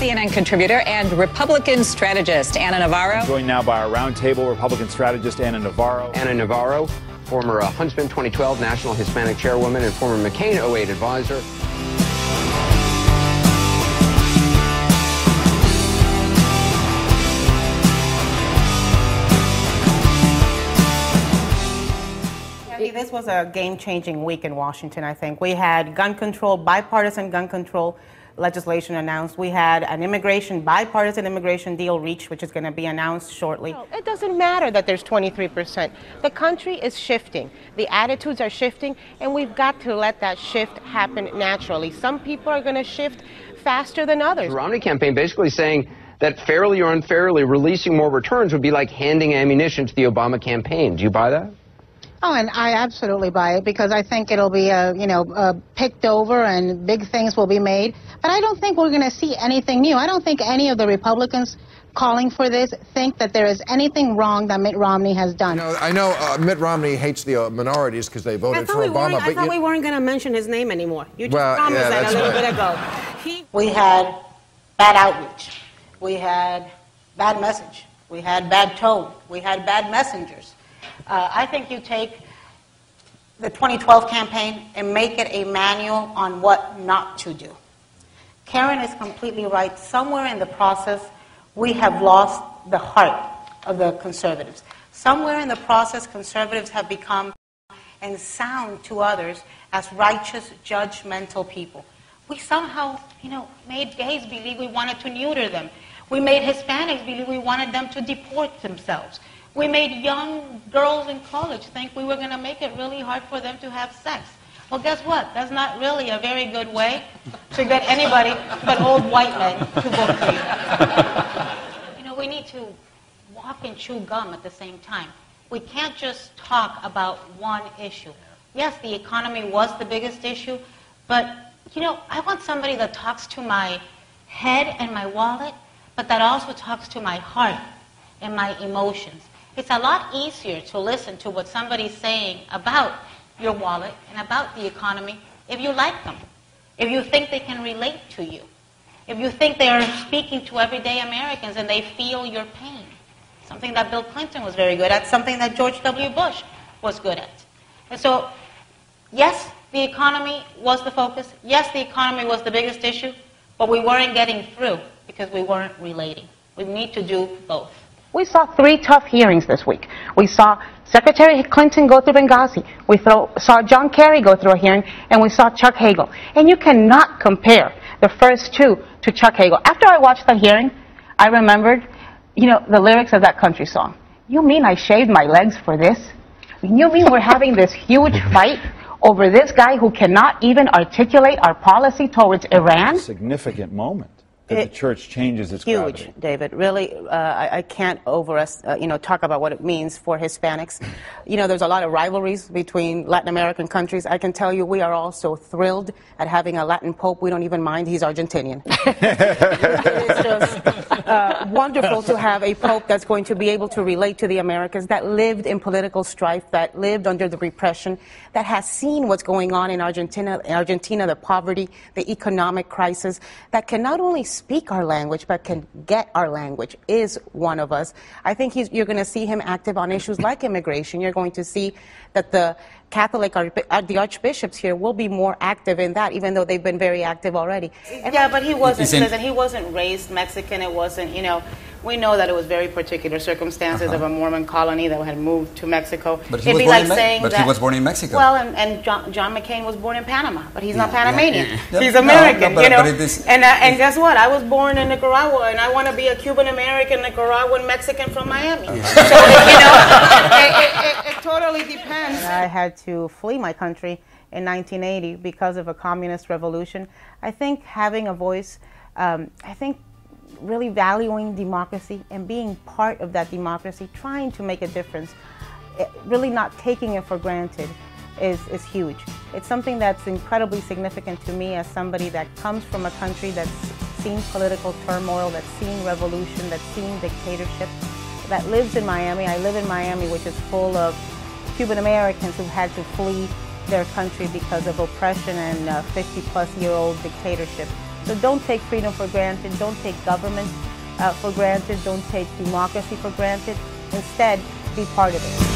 CNN contributor and Republican strategist, Ana Navarro. Joined now by our roundtable Republican strategist, Ana Navarro. Ana Navarro, former Huntsman 2012 National Hispanic Chairwoman and former McCain 08 advisor. This was a game-changing week in Washington, I think. We had gun control, bipartisan gun control legislation announced. We had an bipartisan immigration deal reached, which is going to be announced shortly. No, it doesn't matter that there's 23%. The country is shifting. The attitudes are shifting, and we've got to let that shift happen naturally. Some people are going to shift faster than others. The Romney campaign basically saying that fairly or unfairly releasing more returns would be like handing ammunition to the Obama campaign. Do you buy that? Oh, and I absolutely buy it because I think it'll be, picked over and big things will be made. But I don't think we're going to see anything new. I don't think any of the Republicans calling for this think that there is anything wrong that Mitt Romney has done. I know Mitt Romney hates the minorities because they voted for Obama. I thought we weren't going to mention his name anymore. You just promised that a little bit ago. We had bad outreach. We had bad message. We had bad tone. We had bad messengers. I think you take the 2012 campaign and make it a manual on what not to do. Karen is completely right. Somewhere in the process, we have lost the heart of the conservatives. Somewhere in the process, conservatives have become and sound to others as righteous, judgmental people. We somehow, made gays believe we wanted to neuter them. We made Hispanics believe we wanted them to deport themselves. We made young girls in college think we were going to make it really hard for them to have sex. Well, guess what? That's not really a very good way to get anybody but old white men to vote for you. We need to walk and chew gum at the same time. We can't just talk about one issue. Yes, the economy was the biggest issue, but, I want somebody that talks to my head and my wallet, but that also talks to my heart and my emotions. It's a lot easier to listen to what somebody's saying about your wallet and about the economy if you like them, if you think they can relate to you, if you think they are speaking to everyday Americans and they feel your pain, something that Bill Clinton was very good at, something that George W. Bush was good at. And so, yes, the economy was the focus. Yes, the economy was the biggest issue, but we weren't getting through because we weren't relating. We need to do both. We saw 3 tough hearings this week. We saw Secretary Clinton go through Benghazi. We saw John Kerry go through a hearing, and we saw Chuck Hagel. And you cannot compare the first 2 to Chuck Hagel. After I watched the hearing, I remembered, the lyrics of that country song. You mean I shaved my legs for this? You mean we're having this huge fight over this guy who cannot even articulate our policy towards Iran? Significant moment. That the church changes its gravity. Huge, David. Really, I can't talk about what it means for Hispanics. There's a lot of rivalries between Latin American countries. I can tell you we are all so thrilled at having a Latin Pope. We don't even mind. He's Argentinian. It's just wonderful to have a Pope that's going to be able to relate to the Americans, that lived in political strife, that lived under the repression, that has seen what's going on in Argentina, the poverty, the economic crisis, that can not only speak our language but can get our language, is one of us. I think you're going to see him active on issues like immigration. You're going to see that the the archbishops here will be more active in that, even though they've been very active already. Yeah, but he wasn't raised Mexican. It wasn't, we know that it was very particular circumstances of a Mormon colony that had moved to Mexico. But he was born in Mexico. Well, and John McCain was born in Panama, but he's not Panamanian. He's American, And guess what? I was born in Nicaragua, and I want to be a Cuban-American, Nicaraguan, Mexican from Miami. So, it totally depends. I had to flee my country in 1980 because of a communist revolution. I think having a voice, really valuing democracy and being part of that democracy, trying to make a difference, really not taking it for granted is huge. It's something that's incredibly significant to me as somebody that comes from a country that's seen political turmoil, that's seen revolution, that's seen dictatorship, that lives in Miami. I live in Miami, which is full of Cuban Americans who had to flee their country because of oppression and 50-plus-year-old dictatorship. So don't take freedom for granted. Don't take government for granted. Don't take democracy for granted. Instead, be part of it.